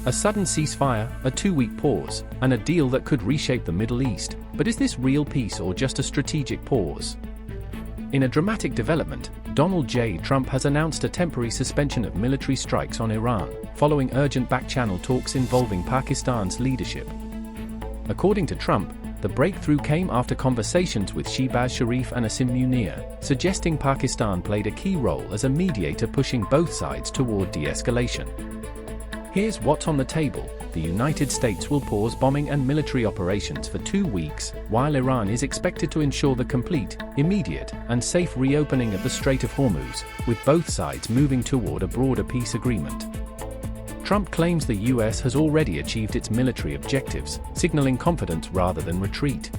A sudden ceasefire, a 2-week pause, and a deal that could reshape the Middle East. But is this real peace or just a strategic pause? In a dramatic development, Donald J. Trump has announced a temporary suspension of military strikes on Iran, following urgent back-channel talks involving Pakistan's leadership. According to Trump, the breakthrough came after conversations with Shehbaz Sharif and Asim Munir, suggesting Pakistan played a key role as a mediator pushing both sides toward de-escalation. Here's what's on the table. The United States will pause bombing and military operations for 2 weeks, while Iran is expected to ensure the complete, immediate, and safe reopening of the Strait of Hormuz, with both sides moving toward a broader peace agreement. Trump claims the US has already achieved its military objectives, signaling confidence rather than retreat.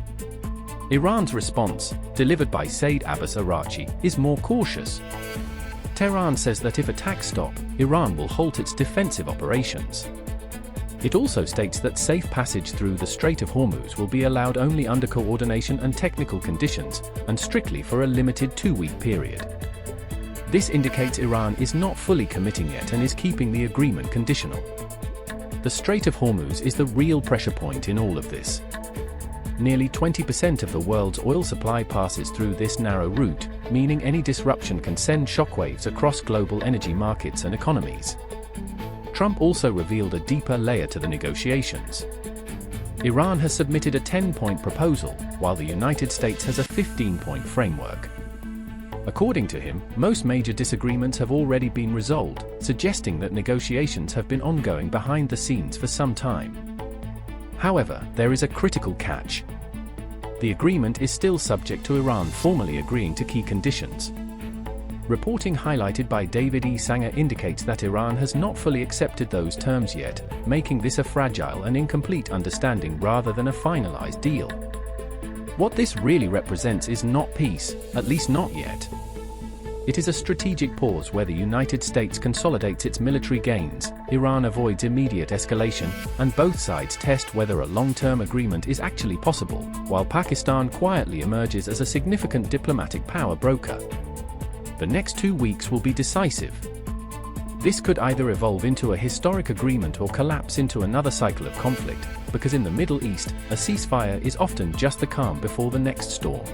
Iran's response, delivered by Saeed Abbas Araghchi, is more cautious. Tehran says that if attacks stop, Iran will halt its defensive operations. It also states that safe passage through the Strait of Hormuz will be allowed only under coordination and technical conditions, and strictly for a limited 2-week period. This indicates Iran is not fully committing yet and is keeping the agreement conditional. The Strait of Hormuz is the real pressure point in all of this. Nearly 20% of the world's oil supply passes through this narrow route, meaning any disruption can send shockwaves across global energy markets and economies. Trump also revealed a deeper layer to the negotiations. Iran has submitted a 10-point proposal, while the United States has a 15-point framework. According to him, most major disagreements have already been resolved, suggesting that negotiations have been ongoing behind the scenes for some time. However, there is a critical catch. The agreement is still subject to Iran formally agreeing to key conditions. Reporting highlighted by David E. Sanger indicates that Iran has not fully accepted those terms yet, making this a fragile and incomplete understanding rather than a finalized deal. What this really represents is not peace, at least not yet. It is a strategic pause where the United States consolidates its military gains, Iran avoids immediate escalation, and both sides test whether a long-term agreement is actually possible, while Pakistan quietly emerges as a significant diplomatic power broker. The next 2 weeks will be decisive. This could either evolve into a historic agreement or collapse into another cycle of conflict, because in the Middle East, a ceasefire is often just the calm before the next storm.